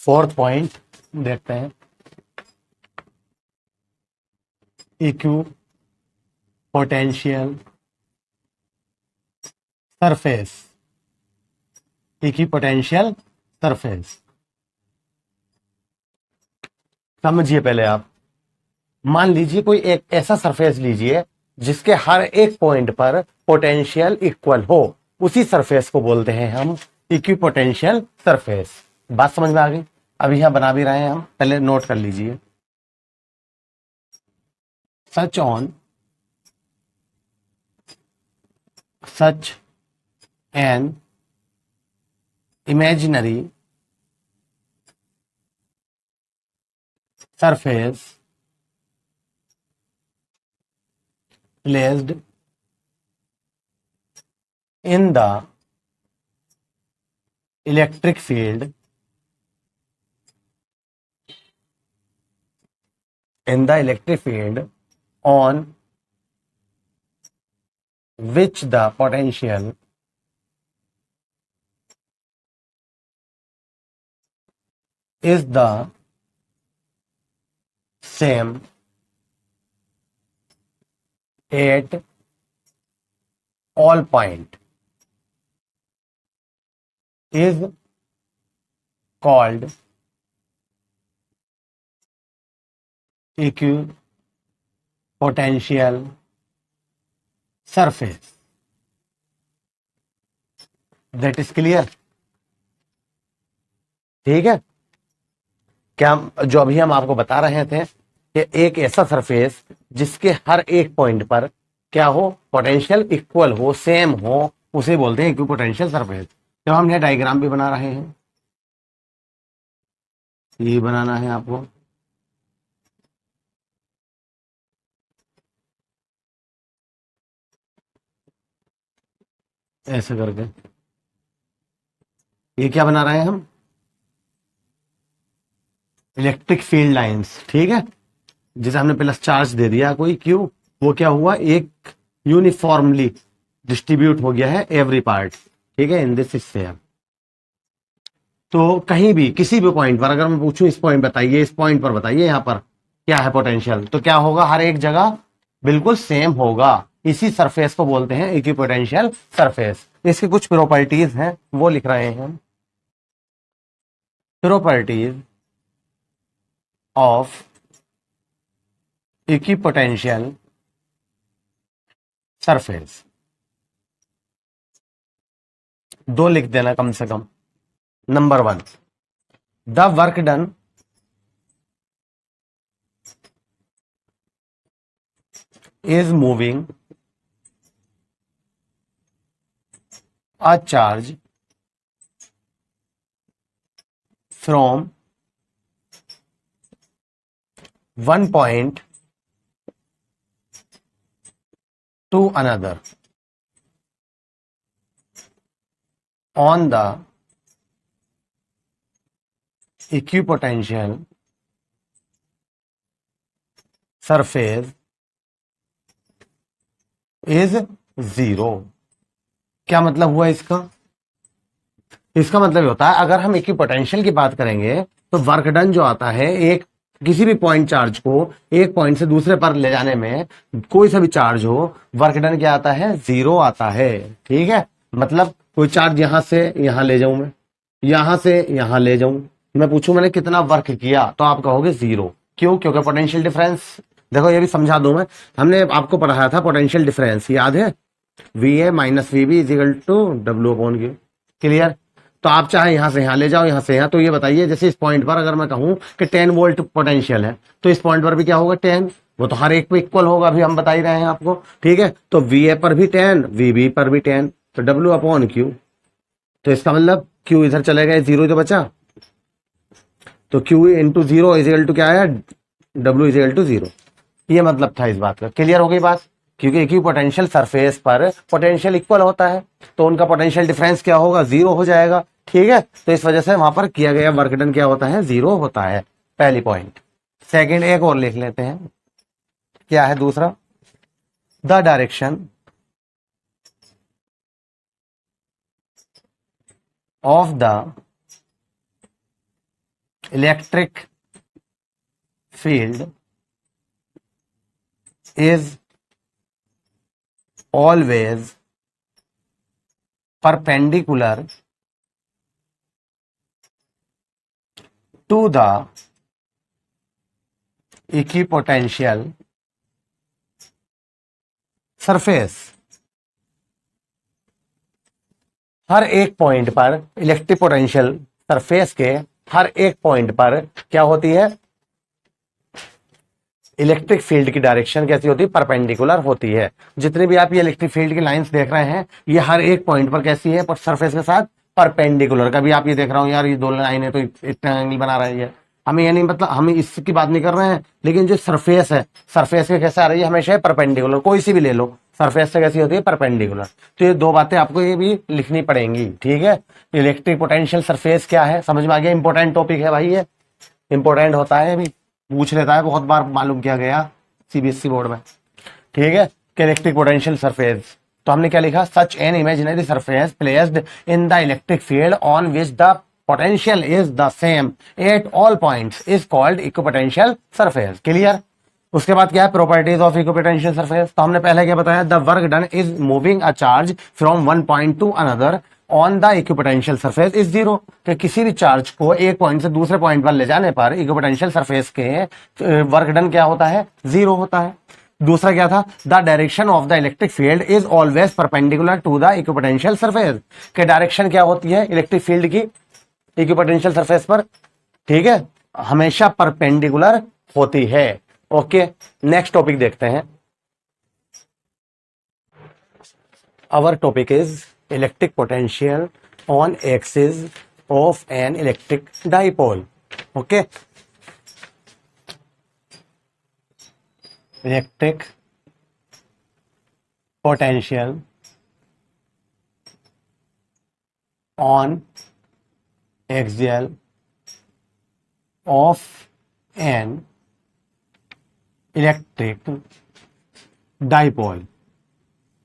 Fourth point देखते हैं, equipotential surface. Equipotential surface समझिए पहले आप। मान लीजिए कोई एक ऐसा सरफेस लीजिए जिसके हर एक पॉइंट पर पोटेंशियल इक्वल हो, उसी सरफेस को बोलते हैं हम इक्वी पोटेंशियल सरफेस। बात समझ में आ गई? अभी यहां बना भी रहे हैं हम, पहले नोट कर लीजिए। Such on such an imaginary surface placed in the electric field on which the potential is the same at all point is called equipotential surface. That is clear? ठीक है? क्या जो अभी हम आपको बता रहे थे कि एक ऐसा सरफेस जिसके हर एक पॉइंट पर क्या हो, पोटेंशियल इक्वल हो, सेम हो, उसे बोलते हैं इक्विपोटेंशियल सरफेस। जब हम यह डायग्राम भी बना रहे हैं, ये बनाना है आपको, ऐसे करके। ये क्या बना रहे हैं हम? इलेक्ट्रिक फील्ड लाइंस, ठीक है। जिसे हमने प्लस चार्ज दे दिया कोई क्यू, वो क्या हुआ, एक यूनिफॉर्मली डिस्ट्रीब्यूट हो गया है एवरी पार्ट, ठीक है, इन दिस स्फीयर। तो कहीं भी किसी भी पॉइंट पर अगर मैं पूछूं इस पॉइंट बताइए, इस पॉइंट पर बताइए यहाँ पर क्या है पोटेंशियल, तो क्या होगा, हर एक जगह बिल्कुल सेम होगा। इसी सरफेस को बोलते हैं इक्विपोटेंशियल सरफेस। इसकी कुछ प्रॉपर्टीज हैं, वो लिख रहे हैं हम। प्रॉपर्टीज ऑफ इक्विपोटेंशियल सरफेस, दो लिख देना कम से कम। Number 1, the work done is moving a charge from one point to another on the equipotential surface is 0। क्या मतलब हुआ इसका? इसका मतलब होता है अगर हम इक्विपोटेंशियल की बात करेंगे तो वर्क डन जो आता है, एक किसी भी पॉइंट चार्ज को एक पॉइंट से दूसरे पर ले जाने में, कोई सा भी चार्ज हो, वर्क डन क्या आता है, 0 आता है। ठीक है, मतलब कोई चार्ज यहां से यहां ले जाऊं, मैं यहां से यहां ले जाऊं, मैं पूछूं मैंने कितना वर्क किया, तो आप कहोगे 0। क्यों? क्योंकि पोटेंशियल डिफरेंस, देखो ये भी समझा दूं मैं, हमने आपको पढ़ाया था पोटेंशियल डिफरेंस, याद है? V A minus V B is equal to W upon Q. Clear? तो आप चाहे यहां से यहां ले जाओ, यहां से यहां, तो ये बताइए जैसे इस पॉइंट पर अगर मैं कहूं कि 10 वोल्ट पोटेंशियल है, तो इस पॉइंट पर भी क्या होगा, 10। वो तो हर एक पे इक्वल होगा, अभी हम बता ही रहे हैं आपको। ठीक है, तो वी ए पर भी 10, वी बी पर भी 10, तो डब्ल्यू अपॉन क्यू। तो इसका मतलब क्यू इधर चले गए, 0 तो बचा, तो Q into 0 is equal to क्या आया, डब्ल्यू इज इक्वल टू 0। ये मतलब था इस बात का। क्लियर हो गई बात? क्योंकि इक्विपोटेंशियल सरफेस पर पोटेंशियल इक्वल होता है, तो उनका पोटेंशियल डिफरेंस क्या होगा, 0 हो जाएगा। ठीक है, तो इस वजह से वहां पर किया गया वर्क डन क्या होता है, 0 होता है। पहली पॉइंट। सेकंड एक और लिख लेते हैं, क्या है दूसरा, the direction of the electric field is always perpendicular to the equipotential surface। हर एक पॉइंट पर इलेक्ट्रिक पोटेंशियल सरफेस के हर एक पॉइंट पर क्या होती है, इलेक्ट्रिक फील्ड की डायरेक्शन कैसी होती है, परपेंडिकुलर होती है। जितने भी आप ये इलेक्ट्रिक फील्ड की लाइंस देख रहे हैं ये हर एक पॉइंट पर कैसी है, सरफेस के साथ परपेंडिकुलर। कभी आप ये देख रहा हूं यार ये दो लाइन है तो इतना एंगल बना रही है, हमें ये नहीं मतलब हम इसकी बात नहीं कर रहे हैं, लेकिन जो सरफेस है सरफेस के कैसे आ रही है, हमेशा परपेंडिकुलर। कोई सी भी ले लो सरफेस से कैसी होती है, परपेंडिकुलर। तो ये दो बातें आपको ये भी लिखनी पड़ेंगी, ठीक है। इलेक्ट्रिक पोटेंशियल सरफेस क्या है, समझ में आ गया। इंपॉर्टेंट टॉपिक है भाई, ये इंपॉर्टेंट होता है, भी पूछ लेता है, बहुत बार मालूम किया गया सीबीएसई बोर्ड में, ठीक है। इलेक्ट्रिक पोटेंशियल सरफेस, तो हमने क्या लिखा, such an imaginary surface placed in the electric field on which the potential is the same at all points is called equipotential surface. Clear. उसके बाद क्या है, प्रॉपर्टीज ऑफ इक्विपोटेंशियल सरफेस। तो हमने पहले क्या बताया, the work done is moving a charge from one point two another on the equipotential surface is zero. कि किसी भी चार्ज को एक पॉइंट से दूसरे पॉइंट पर ले जाने पर इक्विपोटेंशियल सरफेस के वर्क डन क्या होता है, जीरो होता है। दूसरा क्या था, the direction of the electric field is always perpendicular to the equipotential surface. के डायरेक्शन क्या होती है इलेक्ट्रिक फील्ड की इक्विपोटेंशियल सरफेस पर, ठीक है, हमेशा परपेंडिकुलर होती है। ओके, नेक्स्ट टॉपिक देखते हैं। Our topic is electric potential on axis of an electric dipole. Okay, electric potential on axial of an electric dipole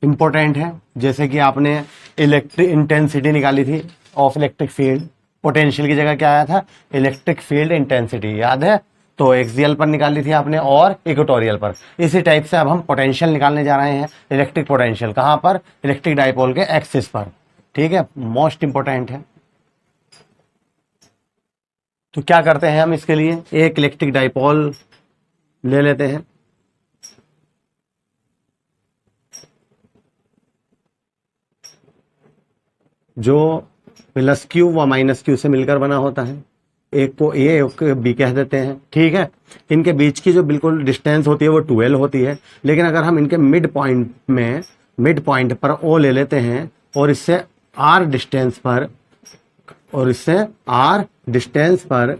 important है। जैसे कि आपने इलेक्ट्रिक इंटेंसिटी निकाली थी ऑफ इलेक्ट्रिक फील्ड, पोटेंशियल की जगह क्या आया था, इलेक्ट्रिक फील्ड इंटेंसिटी, याद है। तो एक्सियल पर निकाली थी आपने और इक्वेटोरियल पर। इसी टाइप से अब हम पोटेंशियल निकालने जा रहे हैं, इलेक्ट्रिक पोटेंशियल कहां पर, इलेक्ट्रिक डाइपोल के एक्सिस पर, ठीक है, मोस्ट इंपॉर्टेंट है। तो क्या करते हैं हम इसके लिए, एक इलेक्ट्रिक डाइपोल ले लेते हैं, जो प्लस क्यू व माइनस क्यू से मिलकर बना होता है। एक को ए एक को बी कह देते हैं, ठीक है। इनके बीच की जो बिल्कुल डिस्टेंस होती है वो 12 होती है। लेकिन अगर हम इनके मिड पॉइंट पर ओ ले लेते हैं और इससे आर डिस्टेंस पर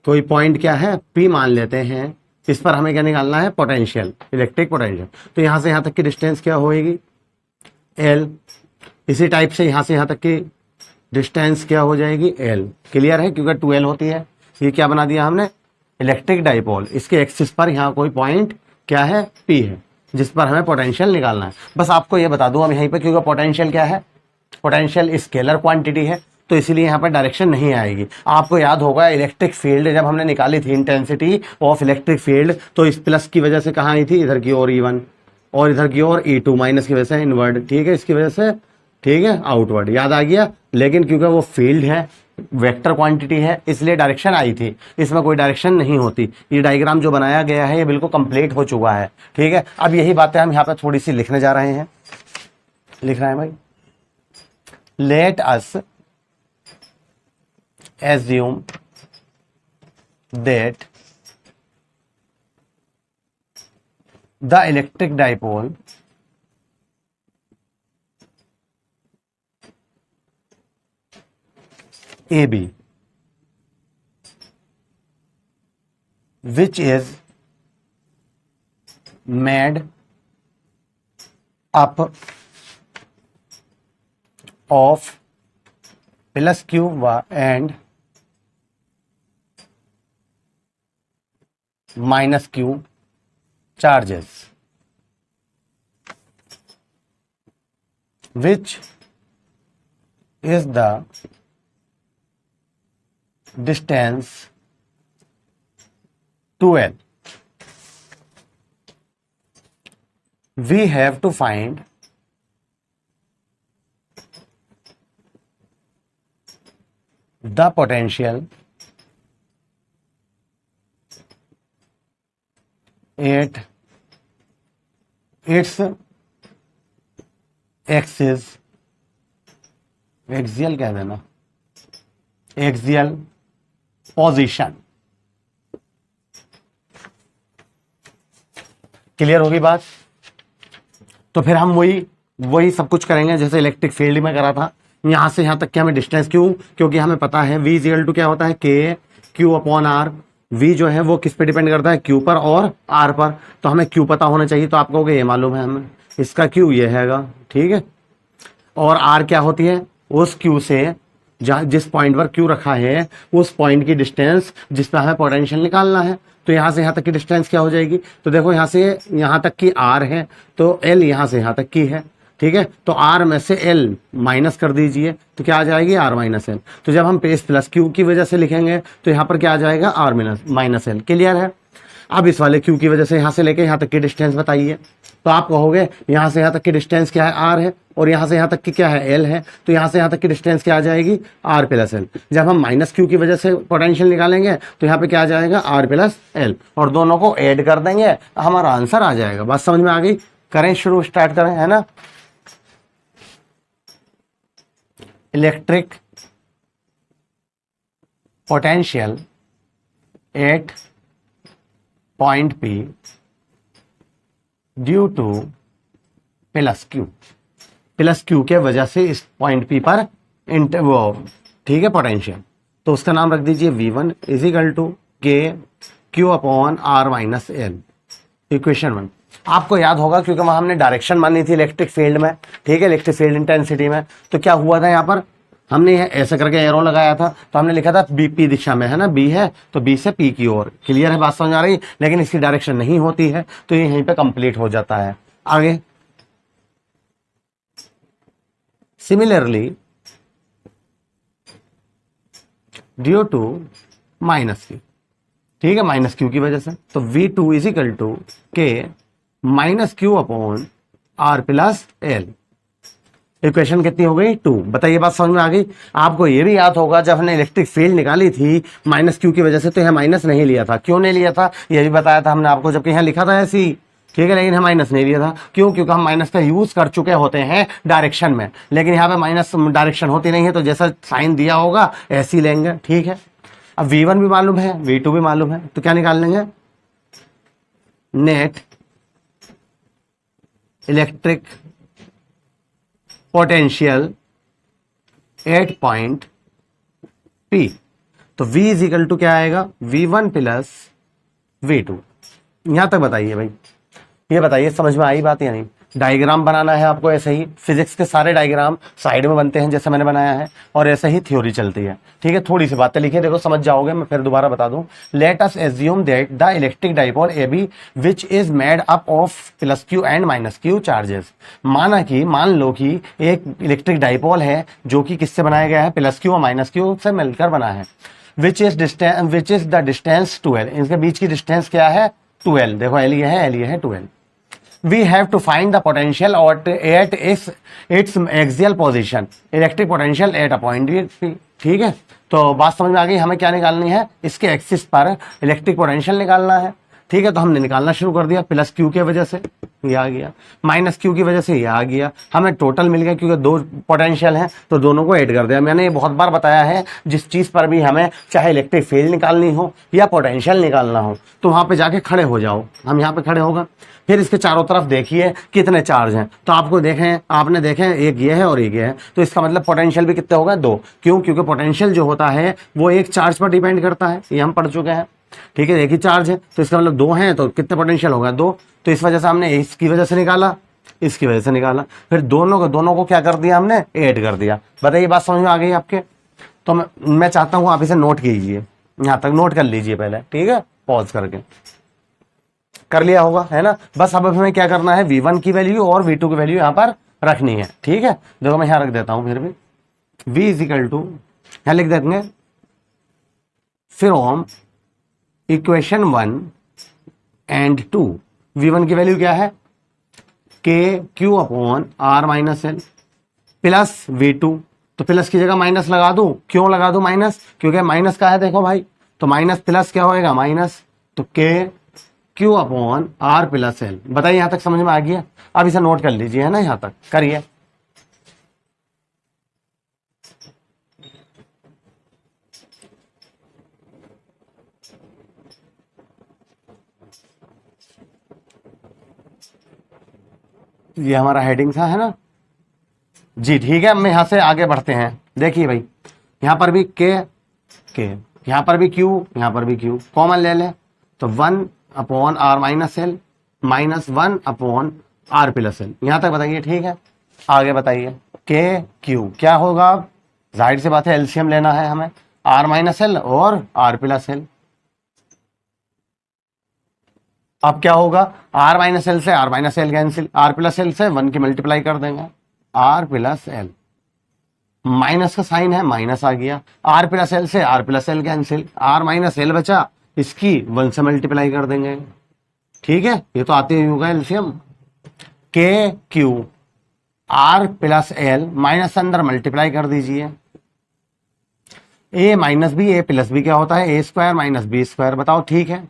कोई पॉइंट क्या है, पी मान लेते हैं। इस पर हमें क्या निकालना है, पोटेंशियल, इलेक्ट्रिक पोटेंशियल। तो यहां से यहां तक की डिस्टेंस क्या होगी, एल। इसी टाइप से यहां से यहां तक की डिस्टेंस क्या हो जाएगी, एल। क्लियर है, क्योंकि 2L होती है। ये क्या बना दिया हमने, इलेक्ट्रिक डाइपोल। इसके एक्सिस पर यहां कोई पॉइंट क्या है, पी है, जिस पर हमें पोटेंशियल निकालना है। बस आपको ये बता दूं हम यहीं पर, क्योंकि पोटेंशियल क्या है, पोटेंशियल स्केलर क्वांटिटी है, तो इसीलिए यहाँ पर डायरेक्शन नहीं आएगी। आपको याद होगा इलेक्ट्रिक फील्ड जब हमने निकाली थी, इंटेंसिटी ऑफ इलेक्ट्रिक फील्ड, तो इस प्लस की वजह से कहाँ आई थी, इधर की ओर E1 और इधर की ओर E2, माइनस की वजह से इनवर्ड, ठीक है, इसकी वजह से, ठीक है, आउटवर्ड। याद आ गया। लेकिन क्योंकि वो फील्ड है, वेक्टर क्वांटिटी है, इसलिए डायरेक्शन आई थी, इसमें कोई डायरेक्शन नहीं होती। ये डायग्राम जो बनाया गया है ये बिल्कुल कंप्लीट हो चुका है, ठीक है। अब यही बातें हम यहाँ पे थोड़ी सी लिखने जा रहे हैं, लिख रहे हैं भाई। Let us assume that the electric dipole AB, which is made up of plus Q and minus Q charges, which is the distance to L, we have to find the potential at its axis, axial कह देना, axial position. Clear होगी बात? तो फिर हम वही सब कुछ करेंगे जैसे इलेक्ट्रिक फील्ड में करा था। यहां से यहां तक के हमें डिस्टेंस, क्यों? क्योंकि हमें पता है V इक्वल टू क्या होता है, K Q upon are. V जो है वो किस पे डिपेंड करता है, Q पर और R पर। तो हमें Q पता होना चाहिए, तो आप कहोगे ये मालूम है हमें, इसका Q ये हैगा, ठीक है। और R क्या होती है, उस Q से जिस पॉइंट पर Q रखा है उस पॉइंट की डिस्टेंस जिस पर हमें पोटेंशियल निकालना है। तो यहां से यहां तक की डिस्टेंस क्या हो जाएगी, तो देखो यहां से यहां तक की R है, तो L यहां से यहां तक की है, ठीक है। तो R में से L माइनस कर दीजिए, तो क्या आ जाएगी, R माइनस एल। तो जब हम पेस प्लस Q की वजह से लिखेंगे तो यहाँ पर क्या आ जाएगा, R माइनस एल। क्लियर है? अब इस वाले Q की वजह से यहाँ से लेके यहाँ तक की डिस्टेंस बताइए। तो आप कहोगे यहाँ से यहाँ तक की डिस्टेंस क्या है, R है, और यहाँ से यहाँ तक की क्या है, L है। तो यहाँ से यहाँ तक की डिस्टेंस क्या आ जाएगी, R प्लस एल। जब हम माइनस Q की वजह से पोटेंशियल निकालेंगे तो यहाँ पे क्या आ जाएगा, R प्लस एल, और दोनों को ऐड कर देंगे, हमारा आंसर आ जाएगा। बात समझ में आ गई? करें शुरू, स्टार्ट करें, है ना। Electric potential at point P due two plus Q के वजह से इस पॉइंट P पर ठीक है पोटेंशियल। तो उसका नाम रख दीजिए V1 इज इक्वल टू के Q upon R minus L. Equation 1 आपको याद होगा क्योंकि वहां हमने डायरेक्शन मानी थी इलेक्ट्रिक फील्ड में, ठीक है, इलेक्ट्रिक फील्ड इंटेंसिटी में। तो क्या हुआ था, यहाँ पर हमने ऐसे करके एरो लगाया था, तो हमने लिखा था बी पी दिशा में, है ना, बी है तो बी से पी की ओर। क्लियर है, बात समझ आ रही? लेकिन इसकी डायरेक्शन नहीं होती है, तो ये यहीं पे कंप्लीट हो जाता है। आगे similarly due to minus Q, ठीक है, माइनस Q की वजह से, तो V2 इज इक्वल टू के minus Q upon R plus L. Equation कितनी हो गई, 2। बताइए बात समझ में आ गई? आपको ये भी याद होगा जब हमने इलेक्ट्रिक फील्ड निकाली थी माइनस Q की वजह से, तो यह माइनस नहीं लिया था। क्यों नहीं लिया था, ये भी बताया था हमने आपको, जबकि यहाँ लिखा था ऐसी, ठीक है, लेकिन हम माइनस नहीं लिया था। क्यों? क्योंकि हम माइनस का यूज कर चुके होते हैं डायरेक्शन में, लेकिन यहाँ पे माइनस डायरेक्शन होती नहीं है, तो जैसा साइन दिया होगा ऐसे ही लेंगे, ठीक है। अब V1 भी मालूम है, V2 भी मालूम है, तो क्या निकाल लेंगे, net electric potential at point P। तो V इज इक्वल टू क्या आएगा, V1 प्लस V2। यहां तक बताइए भाई, ये बताइए समझ में आई बात या नहीं? डायग्राम बनाना है आपको, ऐसे ही फिजिक्स के सारे डायग्राम साइड में बनते हैं जैसे मैंने बनाया है, और ऐसे ही थ्योरी चलती है, ठीक है। थोड़ी सी बातें लिखिए, देखो समझ जाओगे, मैं फिर दोबारा बता दूं। Let us assume that the electric dipole AB which is made up of plus Q and minus Q charges. मान लो कि एक इलेक्ट्रिक डाइपोल है जो कि किससे बनाया गया है, प्लस Q और माइनस Q से मिलकर बना है। Which is the distance 2L, इनके बीच की डिस्टेंस क्या है, 2L। देखो L ये है, L ये है, 2L। We have to find the potential at its axial position, electric potential at a point P, ठीक है। तो बात समझ में आ गई, हमें क्या निकालनी है, इसके एक्सिस पर इलेक्ट्रिक पोटेंशियल निकालना है, ठीक है। तो हमने निकालना शुरू कर दिया, प्लस Q की वजह से ये आ गया, माइनस Q की वजह से ये आ गया, हमें टोटल मिल गया, क्योंकि दो पोटेंशियल हैं तो दोनों को ऐड कर दिया। मैंने ये बहुत बार बताया है, जिस चीज पर भी हमें चाहे इलेक्ट्रिक फील्ड निकालनी हो या पोटेंशियल निकालना हो, तो वहां पे जाके खड़े हो जाओ। हम यहाँ पे खड़े होगा, फिर इसके चारों तरफ देखिए कितने चार्ज हैं, तो आपको देखें, आपने देखें एक ये है और एक ये है, तो इसका मतलब पोटेंशियल भी कितने होगा, 2। क्यों? क्योंकि पोटेंशियल जो होता है वो एक चार्ज पर डिपेंड करता है, ये हम पढ़ चुके हैं, ठीक है। एक ही चार्ज है तो इसका मतलब 2 है, तो कितने पोटेंशियल होगा, 2। तो इस वजह से हमने इसकी वजह से निकाला, इसकी वजह से निकाला, फिर दोनों को क्या कर दिया हमने, ऐड कर दिया। बताइए बात समझ में आ गई आपके? तो मैं चाहता हूं आप इसे नोट कीजिए, यहां तक नोट कर लीजिए पहले, ठीक है, पॉज करके कर लिया होगा, है ना। बस अब हमें क्या करना है, V1 की वैल्यू और V2 की वैल्यू यहां पर रखनी है, ठीक है। देखो मैं यहां रख देता हूं, फिर भी V इज इक्वल टू, यहां लिख देंगे फ्रॉम इक्वेशन 1 एंड 2। V1 की वैल्यू क्या है, K Q upon R minus L plus V2। तो प्लस की जगह माइनस लगा दूं, क्यों लगा दूं माइनस, क्योंकि माइनस का है देखो भाई, तो माइनस प्लस क्या होएगा माइनस, तो K Q upon R plus L. बताइए यहां तक समझ में आ गया। अब इसे नोट कर लीजिए, है ना, यहां तक करिए। ये हमारा हेडिंग था, है ना जी, ठीक है। हम यहां से आगे बढ़ते हैं। देखिए भाई, यहां पर भी के, यहां पर भी क्यू, यहां पर भी क्यू, कॉमन ले लें तो 1 upon R minus L minus 1 upon R plus L. यहां तक बताइए, ठीक है। आगे बताइए, के क्यू क्या होगा, अब जाहिर सी बात है एलसीएम लेना है हमें, आर माइनस एल और आर प्लस एल। अब क्या होगा, आर माइनस एल से R minus L cancel, R plus L से 1 की मल्टीप्लाई कर देंगे, आर प्लस एल, माइनस का साइन है माइनस आ गया, आर प्लस एल से R plus L cancel, R minus L बचा, इसकी 1 से मल्टीप्लाई कर देंगे, ठीक है। ये तो आते ही होगा एलसीएम, के Q R plus L minus अंदर मल्टीप्लाई कर दीजिए, ए माइनस बी, ए प्लस बी क्या होता है, ए स्क्वायर माइनस बी स्क्वायर। बताओ ठीक है,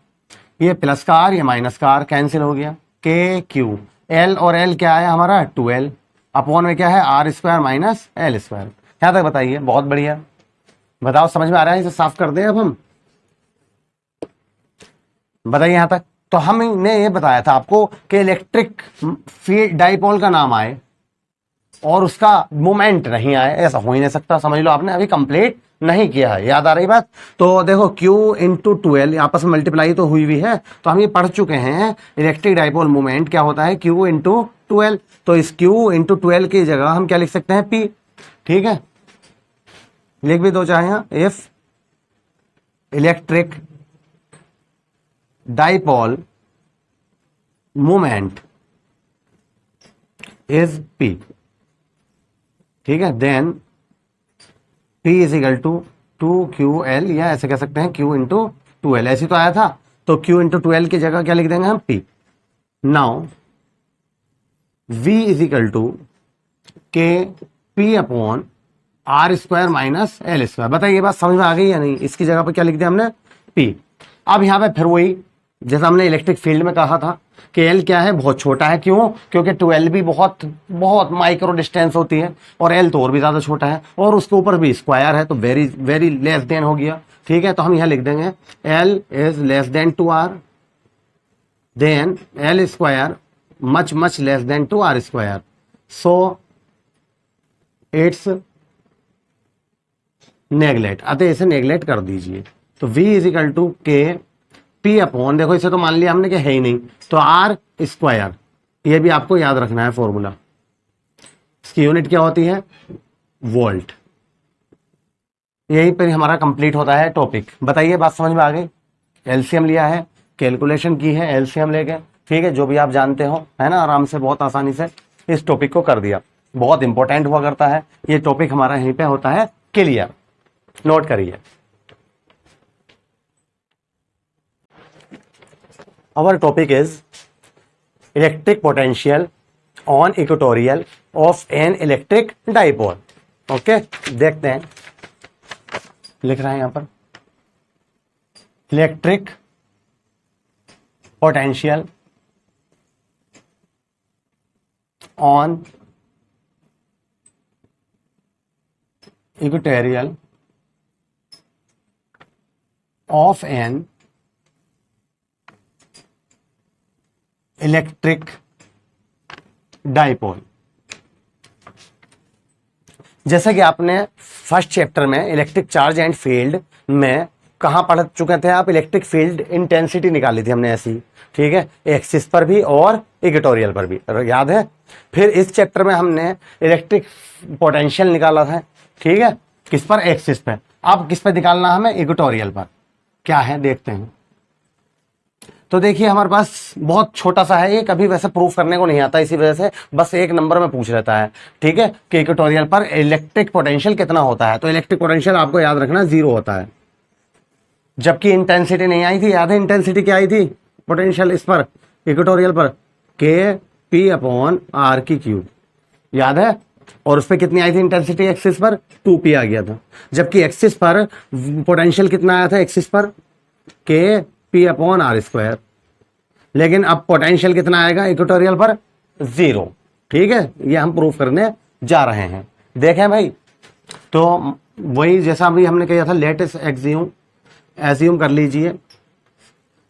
ये प्लस का आर, ये माइनस का आर कैंसिल हो गया, के क्यू एल और एल क्या है हमारा 12 अपॉन में क्या है R square minus L square. यहां तक बताइए, बहुत बढ़िया। बताओ समझ में आ रहा है, इसे साफ कर दें अब हम, बताइए यहां तक। तो हमने ये बताया था आपको कि इलेक्ट्रिक फील्ड डाइपोल का नाम आए और उसका मोमेंट नहीं आए, ऐसा हो ही नहीं सकता। समझ लो, आपने अभी कंप्लीट नहीं किया है, याद आ रही बात। तो देखो Q इंटू 12 आपस में मल्टीप्लाई तो हुई भी है, तो हम ये पढ़ चुके हैं इलेक्ट्रिक डाइपोल मोमेंट क्या होता है, Q इंटू 12। तो इस Q इंटू 12 की जगह हम क्या लिख सकते हैं, P, ठीक है। लिख भी दो चाहे यहाँ, if electric dipole moment is P, ठीक है, then P is equal to 2QL, या ऐसे कह सकते हैं Q इंटू 12, ऐसी तो आया था। तो Q इंटू 12 की जगह क्या लिख देंगे हम, P। Now V is equal to K P upon R square minus L square. बताइए बात समझ में आ गई या नहीं, इसकी जगह पर क्या लिख दिया हमने, P। अब यहां पे फिर वही जैसा हमने इलेक्ट्रिक फील्ड में कहा था कि एल क्या है, बहुत छोटा है, क्यों, क्योंकि 12 भी बहुत बहुत माइक्रो डिस्टेंस होती है और एल तो और भी ज्यादा छोटा है और उसके ऊपर भी स्क्वायर है, तो वेरी वेरी लेस देन हो गया, ठीक है। तो हम यहां लिख देंगे L is less than to R, then L square much much less than to R square, so it's neglect, अतः इसे नेगलेक्ट कर दीजिए। तो V is equal to K P upon, देखो इसे तो मान लिया हमने कि है ही नहीं, तो आर स्क्वायर, ये भी आपको याद रखना है फॉर्मूला, इसकी यूनिट क्या होती है, वोल्ट। यहीं पर हमारा कंप्लीट होता है टॉपिक। बताइए बात समझ में आ गई। एलसीएम लिया है, कैलकुलेशन की है एलसीएम लेके, ठीक है, जो भी आप जानते हो, है ना, आराम से बहुत आसानी से इस टॉपिक को कर दिया। बहुत इंपॉर्टेंट हुआ करता है ये टॉपिक, हमारा यहीं पे होता है क्लियर, नोट करिए। Our topic is electric potential on equatorial of an electric dipole. Okay, देखते हैं, लिख रहे हैं यहां पर electric potential on equatorial of an electric dipole. जैसा कि आपने फर्स्ट चैप्टर में इलेक्ट्रिक चार्ज एंड फील्ड में कहां पढ़ चुके थे आप, इलेक्ट्रिक फील्ड इंटेंसिटी निकाली थी हमने ऐसी, ठीक है, एक्सिस पर भी और इक्वेटोरियल पर भी, याद है। फिर इस चैप्टर में हमने इलेक्ट्रिक पोटेंशियल निकाला था, ठीक है, किस पर, एक्सिस पे। अब किस पे निकालना हमें, इक्वेटोरियल पर। क्या है देखते हैं। तो देखिए हमारे पास बहुत छोटा सा है ये, कभी वैसे प्रूफ करने को नहीं आता, इसी वजह से बस एक नंबर में पूछ लेता है, ठीक है, कि इक्वेटोरियल पर इलेक्ट्रिक पोटेंशियल कितना होता है। तो इलेक्ट्रिक पोटेंशियल आपको याद रखना 0 होता है, जबकि इंटेंसिटी नहीं आई थी, याद है इंटेंसिटी क्या आई थी पोटेंशियल इस पर इक्वेटोरियल पर, के पी अपॉन आर की क्यूब, याद है। और उस पर कितनी आई थी इंटेंसिटी एक्सिस पर, 2p आ गया था। जबकि एक्सिस पर पोटेंशियल कितना आया था एक्सिस पर, के पी अपॉन आर स्क्वायर। लेकिन अब पोटेंशियल कितना आएगा इक्वेटोरियल पर, 0। ठीक है, ये हम प्रूफ करने जा रहे हैं। देखें भाई, तो वही जैसा अभी हमने कहा था, लेटस एज्यूम कर लीजिए,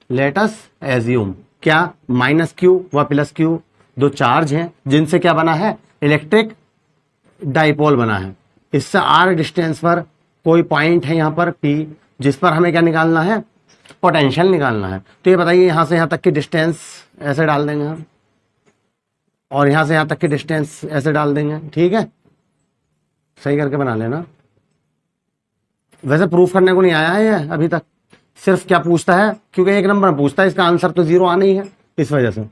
लेटस एज्यूम क्या, माइनस क्यू व प्लस क्यू दो चार्ज हैं जिनसे क्या बना है, इलेक्ट्रिक डाइपोल बना है। इससे आर डिस्टेंस पर कोई पॉइंट है यहाँ पर P, जिस पर हमें क्या निकालना है, पोटेंशियल निकालना है। तो ये बताइए, यहां से यहां तक की डिस्टेंस ऐसे डाल देंगे हम, और यहां से यहां तक की डिस्टेंस ऐसे डाल देंगे। ठीक है, सही करके बना लेना। वैसे प्रूफ करने को नहीं आया है ये अभी तक, सिर्फ क्या पूछता है, क्योंकि एक नंबर में पूछता है, इसका आंसर तो 0 आना ही है, इस वजह से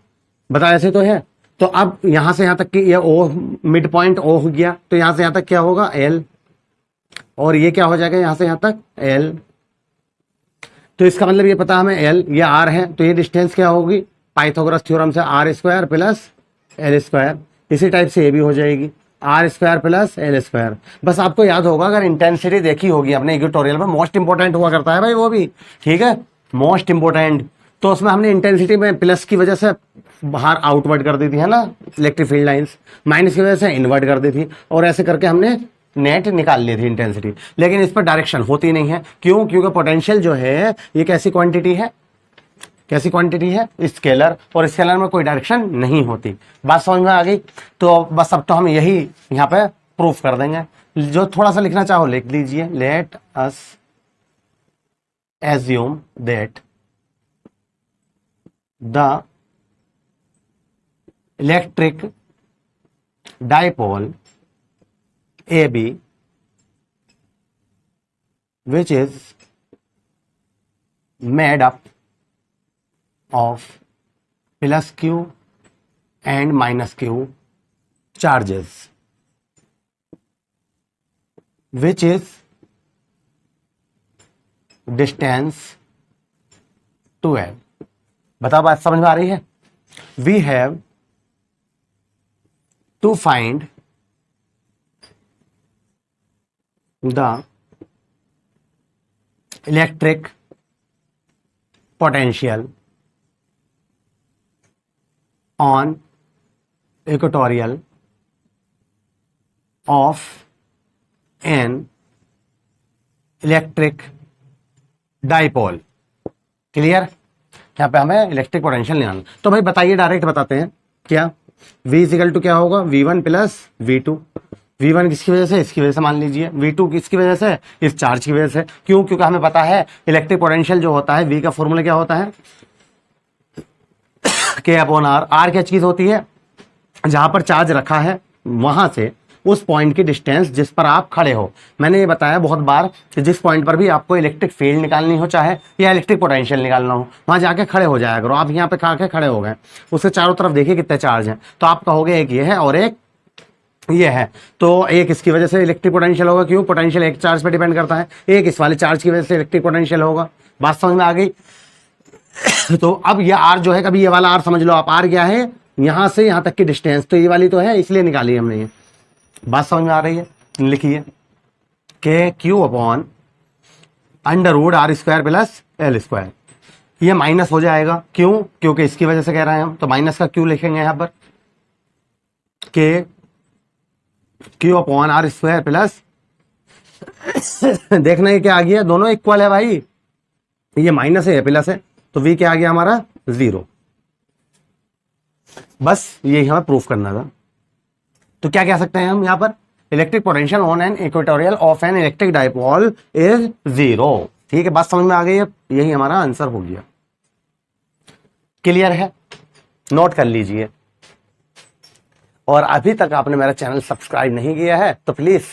बता, ऐसे तो है। तो अब यहां से यहां तक की ये ओ मिड पॉइंट ओ हो गया, तो यहां से यहां तक क्या होगा L, और ये क्या हो जाएगा यहां से यहां तक L। तो इसका मतलब ये पता हमें L, ये R है, तो ये डिस्टेंस क्या होगी, पाइथागोरस थ्योरम से R square plus L square. इसी टाइप से ये भी हो जाएगी R square plus L square. बस आपको याद होगा, अगर इंटेंसिटी देखी होगी अपने इक्वेटोरियल में, मोस्ट इंपोर्टेंट हुआ करता है भाई वो भी, ठीक है, मोस्ट इंपोर्टेंट। तो उसमें हमने इंटेंसिटी में प्लस की वजह से बाहर आउटवर्ड कर दी थी, है ना, इलेक्ट्रिक फील्ड लाइंस, माइनस की वजह से इनवर्ट कर दी थी, और ऐसे करके हमने नेट निकाल ली थी इंटेंसिटी। लेकिन इस पर डायरेक्शन होती नहीं है, क्यों, क्योंकि पोटेंशियल जो है ये कैसी क्वांटिटी है, कैसी क्वांटिटी है, स्केलर, और स्केलर में कोई डायरेक्शन नहीं होती। बात समझ में आ गई। तो बस अब तो हम यही यहाँ पे प्रूफ कर देंगे। जो थोड़ा सा लिखना चाहो लिख लीजिए, let us assume that the electric dipole AB which is made up of plus Q and minus Q charges, which is distance 2L। बताओ बात समझ में आ रही है। We have to find the electric potential on equatorial of an electric dipole। Clear, यहाँ पे हमें electric potential निकालना। तो भाई बताइए, डायरेक्ट बताते हैं क्या, V इक्वल टू क्या होगा, V1 प्लस V2। V1 किसकी वजह से, इसकी वजह से मान लीजिए, V2 किसकी वजह से, इस चार्ज की वजह से। क्यों, क्योंकि हमें पता है इलेक्ट्रिक पोटेंशियल जो होता है, V का फॉर्मूला क्या होता है, K अपॉन R। R क्या चीज होती है, जहां पर चार्ज रखा है वहां से उस पॉइंट की डिस्टेंस जिस पर आप खड़े हो। मैंने ये बताया बहुत बार कि जिस पॉइंट पर भी आपको इलेक्ट्रिक फील्ड निकालनी हो चाहे या इलेक्ट्रिक पोटेंशियल निकालना हो, वहां जाके खड़े हो जाया करो। आप यहाँ पे खा के खड़े हो गए, उसके चारों तरफ देखिए कितने चार्ज हैं, तो आप कहोगे एक ये है और एक ये है। तो एक इसकी वजह से इलेक्ट्रिक पोटेंशियल होगा, क्यों, पोटेंशियल एक चार्ज पे डिपेंड करता है, एक इस वाले चार्ज की वजह से इलेक्ट्रिक पोटेंशियल होगा। बात समझ में आ गई। तो अब ये आर जो है, कभी ये वाला आर समझ लो आप, आर क्या है, यहां से यहां तक की डिस्टेंस, तो ये वाली तो है इसलिए निकाली हमने ये। बात समझ में आ रही है, लिखिए K Q upon under root R square plus L square. ये माइनस हो जाएगा, क्यों, क्योंकि इसकी वजह से कह रहे हैं हम, तो माइनस का क्यू लिखेंगे यहां पर, के Q upon R square plus देखना है क्या आ गया, दोनों इक्वल है भाई, ये माइनस है प्लस है, तो V क्या आ गया हमारा 0। बस यही हमें प्रूफ करना था। तो क्या कह सकते हैं हम यहां पर, electric potential on an equatorial of an electric dipole is 0। ठीक है, बात समझ में आ गई है, यही हमारा आंसर हो गया। क्लियर है, नोट कर लीजिए। और अभी तक आपने मेरा चैनल सब्सक्राइब नहीं किया है तो प्लीज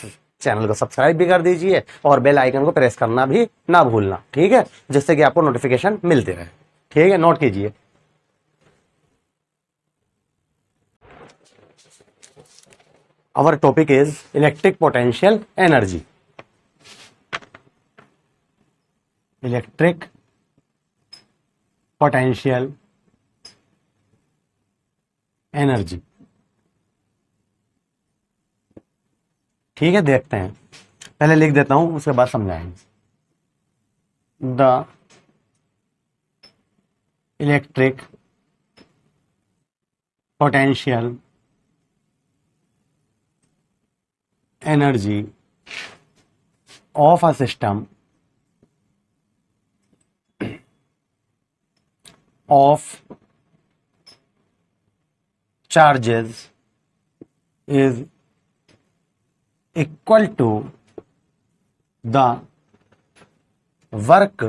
चैनल को सब्सक्राइब भी कर दीजिए और बेल आइकन को प्रेस करना भी ना भूलना, ठीक है, जिससे कि आपको नोटिफिकेशन मिलते रहे। ठीक है, नोट कीजिए। Our topic is electric potential energy। Electric potential energy. ठीक है, देखते हैं, पहले लिख देता हूं उसके बाद समझाएंगे। The electric potential energy of a system of charges is equal to the work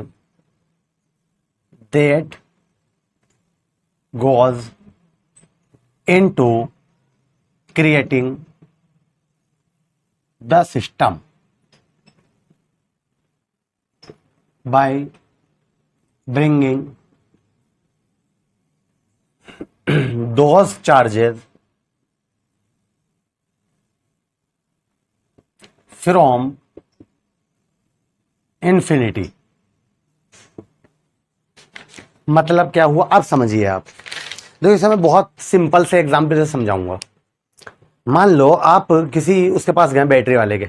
that goes into creating the system by bringing those charges from infinity। मतलब क्या हुआ, अब समझिए आप। देखो इसे मैं बहुत सिंपल से एग्जाम्पल से समझाऊंगा। मान लो आप किसी उसके पास गए बैटरी वाले के,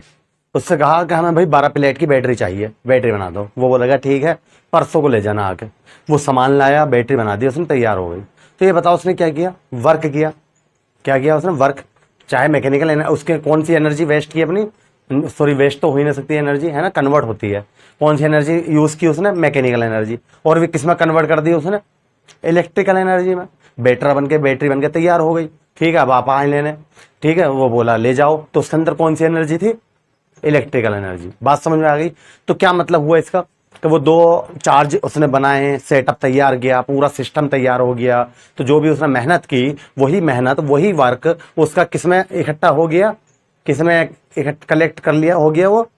उससे कहा कि हमें भाई 12 प्लेट की बैटरी चाहिए, बैटरी बना दो। वो बोलेगा ठीक है, परसों को ले जाना आके। वो सामान लाया, बैटरी बना दी उसने, तैयार हो गई। तो ये बताओ उसने क्या किया, वर्क किया। क्या किया उसने, वर्क। चाहे मैकेनिकल उसके कौन सी एनर्जी वेस्ट की अपनी, सॉरी वेस्ट तो हो ही नहीं सकती एनर्जी, है ना, कन्वर्ट होती है। कौन सी एनर्जी यूज की उसने, मैकेनिकल एनर्जी। और भी किस में कन्वर्ट कर दी उसने, इलेक्ट्रिकल एनर्जी में। बैटरी बन के तैयार हो गई। ठीक है, अब आप आए लेने, ठीक है, वो बोला ले जाओ, तो उसके अंदर कौन सी एनर्जी थी, इलेक्ट्रिकल एनर्जी। बात समझ में आ गई। तो क्या मतलब हुआ इसका, कि वो 2 चार्ज उसने बनाए, सेटअप तैयार किया, पूरा सिस्टम तैयार हो गया। तो जो भी उसने मेहनत की, वही मेहनत वही वर्क उसका किसमें इकट्ठा हो गया, किसमें कलेक्ट कर लिया, हो गया वो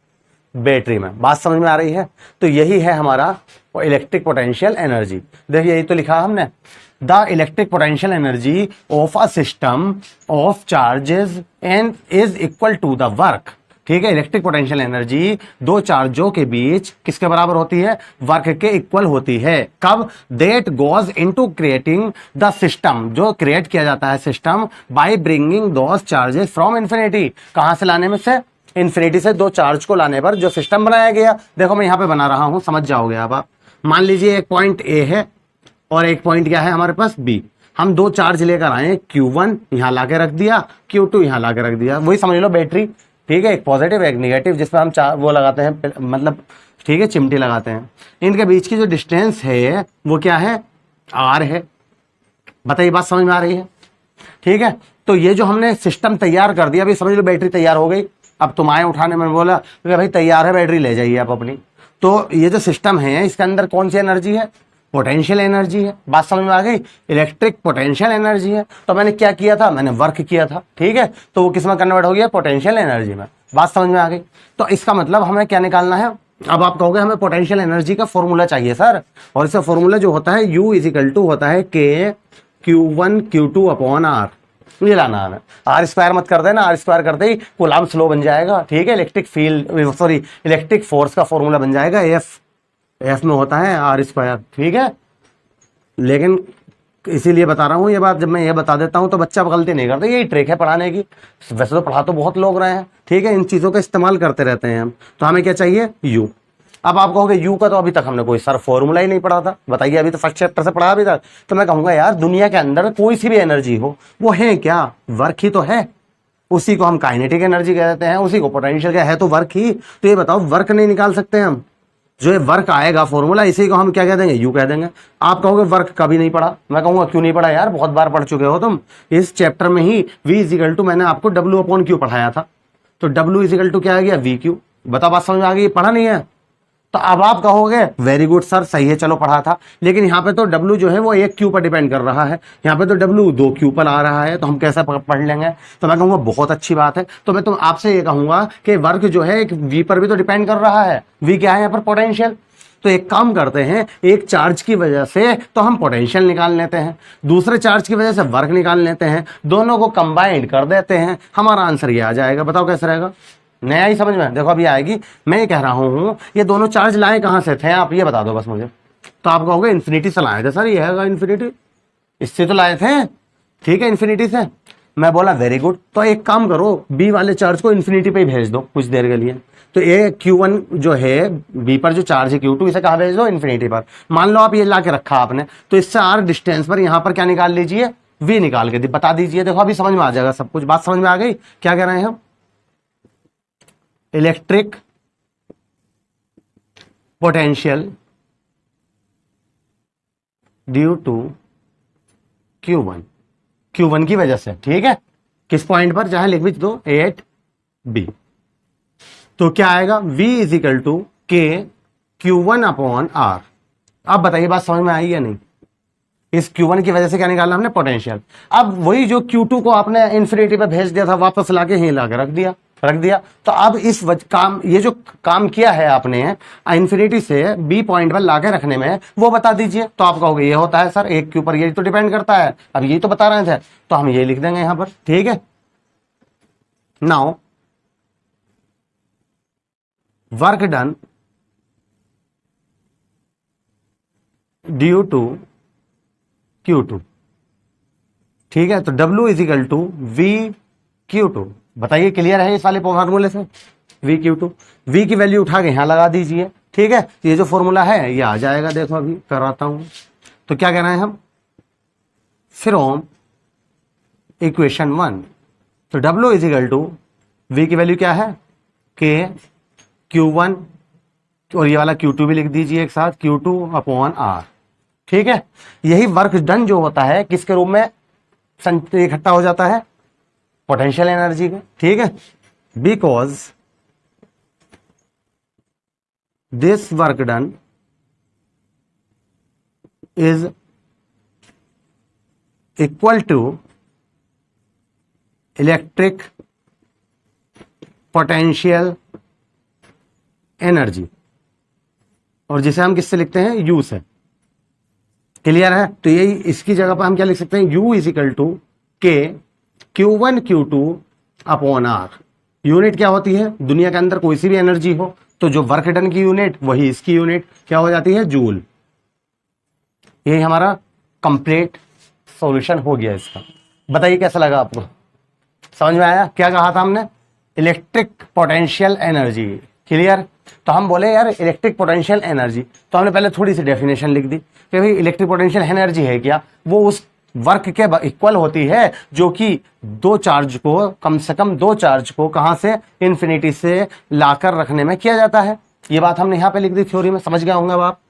बैटरी में। बात समझ में आ रही है। तो यही है हमारा इलेक्ट्रिक पोटेंशियल एनर्जी। देखिए यही तो लिखा हमने, the electric potential energy of a system of charges and is equal to the work. ठीक है, इलेक्ट्रिक पोटेंशियल एनर्जी 2 चार्जों के बीच किसके बराबर होती है, वर्क के इक्वल होती है। कब, that goes into creating the system, जो क्रिएट किया जाता है system, by bringing those charges from infinity. कहां से लाने में से, इन्फिनिटी से 2 चार्ज को लाने पर जो सिस्टम बनाया गया। देखो मैं यहां पे बना रहा हूं, समझ जाओगे आप। मान लीजिए एक पॉइंट ए है और एक पॉइंट क्या है हमारे पास बी। हम 2 चार्ज लेकर आए, Q1 यहां लाके रख दिया, Q2 यहां लाके रख दिया। वही समझ लो बैटरी। ठीक है, एक पॉजिटिव एक नेगेटिव, जिसमें हम वो लगाते हैं, मतलब ठीक है, चिमटी लगाते हैं। इनके बीच की जो डिस्टेंस है वो क्या है, R है। बताइए बात समझ में आ रही है। ठीक है, तो ये जो हमने सिस्टम तैयार कर दिया, अभी समझ लो बैटरी तैयार हो गई। अब तुम आए उठाने में, बोला भाई तैयार है बैटरी, ले जाइए आप अपनी। तो ये जो सिस्टम है इसके अंदर कौन सी एनर्जी है, पोटेंशियल एनर्जी है। बात समझ में आ गई, इलेक्ट्रिक पोटेंशियल एनर्जी है। तो मैंने क्या किया था, मैंने वर्क किया था। ठीक है, तो वो किस में कन्वर्ट हो गया, पोटेंशियल एनर्जी में। बात समझ में आ गई। तो इसका मतलब हमें क्या निकालना है। अब आप कहोगे हमें पोटेंशियल एनर्जी का फॉर्मूला चाहिए सर, और इसका फॉर्मूला जो होता है U = होता है K Q1 Q2 upon R। ये लाना है, R² मत कर देना, R² करते ही कूलम्ब स्लो बन जाएगा। ठीक है, electric field, sorry electric force का फॉर्मूला बन जाएगा F में होता है R²। ठीक है, लेकिन इसीलिए बता रहा हूं ये बात, जब मैं ये बता देता हूं तो बच्चा गलती नहीं करता। यही ट्रिक है पढ़ाने की। वैसे तो पढ़ा तो बहुत लोग रहे हैं, ठीक है, इन चीजों का इस्तेमाल करते रहते हैं हम। तो हमें क्या चाहिए, U। अब आप कहोगे U का तो अभी तक हमने कोई सर फॉर्मूला ही नहीं पढ़ा था, बताइए, अभी तो फर्स्ट चैप्टर से पढ़ा अभी तक। तो मैं कहूंगा यार दुनिया के अंदर कोई सी भी एनर्जी हो, वो है क्या, वर्क ही तो है। उसी को हम काइनेटिक एनर्जी कह देते हैं, उसी को पोटेंशियल का है तो वर्क ही। तो ये बताओ वर्क नहीं निकाल सकते हम, जो ये वर्क आएगा फॉर्मूला, इसी को हम क्या कह देंगे, यू कह देंगे। आप कहोगे वर्क कभी नहीं पढ़ा, मैं कहूंगा क्यों नहीं पढ़ा यार, बहुत बार पढ़ चुके हो तुम। इस चैप्टर में ही V = मैंने आपको W/Q पढ़ाया था। तो W = क्या आ गया, VQ। बताओ बात समझ में आ गई, पढ़ा नहीं है। तो अब आप कहोगे वेरी गुड सर, सही है, चलो पढ़ा था। लेकिन यहाँ पे तो W जो है वो 1 Q पर डिपेंड कर रहा है, यहाँ पे तो W 2 Q पर आ रहा है, तो हम कैसे पढ़ लेंगे। तो मैं कहूंगा बहुत अच्छी बात है। तो मैं तुम आपसे ये कहूंगा कि वर्क जो है एक V पर भी तो डिपेंड कर रहा है। V क्या है यहाँ पर, पोटेंशियल। तो एक काम करते हैं, एक चार्ज की वजह से तो हम पोटेंशियल निकाल लेते हैं, दूसरे चार्ज की वजह से वर्क निकाल लेते हैं, दोनों को कंबाइंड कर देते हैं, हमारा आंसर ये आ जाएगा। बताओ कैसे रहेगा। नया ही समझ में, देखो अभी आएगी। मैं ये कह रहा हूँ ये दोनों चार्ज लाए कहाँ से थे, आप ये बता दो बस मुझे। तो आप कहोगे इन्फिनिटी से लाए थे सर, ये है इन्फिनिटी, इससे तो लाए थे, ठीक है इन्फिनिटी से। मैं बोला वेरी गुड, तो एक काम करो बी वाले चार्ज को इन्फिनिटी पे ही भेज दो कुछ देर के लिए। तो ये Q1 जो है बी पर जो चार्ज है Q2, इसे कहाँ भेज दो, इन्फिनिटी पर। मान लो आप ये ला के रखा आपने, तो इससे r डिस्टेंस पर यहाँ पर क्या निकाल लीजिए, v निकाल के बता दीजिए। देखो अभी समझ में आ जाएगा सब कुछ, बात समझ में आ गई। क्या कह रहे हैं हम, electric potential due to Q1 की वजह से, ठीक है। किस पॉइंट पर, चाहे लिख भी दो 8b। तो क्या आएगा, v इज इक्वल टू के Q1 अपॉन R। अब बताइए बात समझ में आई या नहीं। इस Q1 की वजह से क्या निकाला हमने, पोटेंशियल। अब वही जो Q2 को आपने इन्फिनिटी पे भेज दिया था, वापस लाके यहीं लाके रख दिया। तो अब इस काम, ये जो काम किया है आपने इन्फिनिटी से बी पॉइंट पर लाके रखने में, वो बता दीजिए। तो आप कहोगे ये होता है सर, एक के ऊपर ये तो डिपेंड करता है, अब यही तो बता रहे थे, तो हम ये लिख देंगे यहां पर, ठीक है। Now work done due to Q2, ठीक है। तो W is equal to V Q2। बताइए क्लियर है इस वाले फॉर्मूले से, V Q2। V की वैल्यू उठा के यहां लगा दीजिए, ठीक है। ये जो फॉर्मूला है ये आ जाएगा, देखो अभी कराता हूं। तो क्या कह रहे हैं हम, फ्रॉम इक्वेशन 1, तो W is equal to V की वैल्यू क्या है, K Q1, और ये वाला Q2 भी लिख दीजिए एक साथ, Q2 अपॉन R, ठीक है। यही वर्क डन जो होता है किसके रूप में इकट्ठा हो जाता है, पोटेंशियल एनर्जी के, ठीक है। Because this work done is equal to electric potential energy, और जिसे हम किससे लिखते हैं, U से। क्लियर है। तो यही इसकी जगह पर हम क्या लिख सकते हैं, U इज इक्वल टू के Q1 Q2 upon R। Unit क्या होती है, दुनिया के अंदर कोई सी भी एनर्जी हो तो जो वर्क डन की यूनिट वही इसकी यूनिट क्या हो जाती है, जूल। यही हमारा कंप्लीट सॉल्यूशन हो गया इसका। बताइए कैसा लगा आपको, समझ में आया। क्या कहा था हमने, इलेक्ट्रिक पोटेंशियल एनर्जी, क्लियर। तो हम बोले यार इलेक्ट्रिक पोटेंशियल एनर्जी, तो हमने पहले थोड़ी सी डेफिनेशन लिख दी कि भाई इलेक्ट्रिक पोटेंशियल एनर्जी है क्या, वो उस वर्क के इक्वल होती है जो कि दो चार्ज को, कम से कम दो चार्ज को कहां से, इन्फिनिटी से लाकर रखने में किया जाता है। ये बात हमने यहां पे लिख दी थ्योरी में, समझ गए होंगे आप,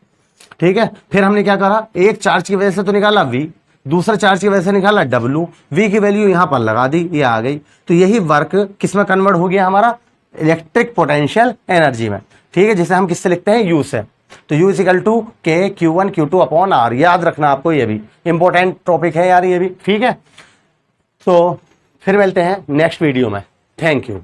ठीक है। फिर हमने क्या करा, एक चार्ज की वजह से तो निकाला V, दूसरा चार्ज की वजह से निकाला W, V की वैल्यू यहां पर लगा दी, ये आ गई। तो यही वर्क किस में कन्वर्ट हो गया हमारा, इलेक्ट्रिक पोटेंशियल एनर्जी में, ठीक है, जिसे हम किससे लिखते हैं, U से। तो U इज इक्वल टू के Q1 Q2 अपॉन R। याद रखना आपको, ये भी इंपॉर्टेंट टॉपिक है यार ये भी, ठीक है। तो फिर मिलते हैं नेक्स्ट वीडियो में, थैंक यू।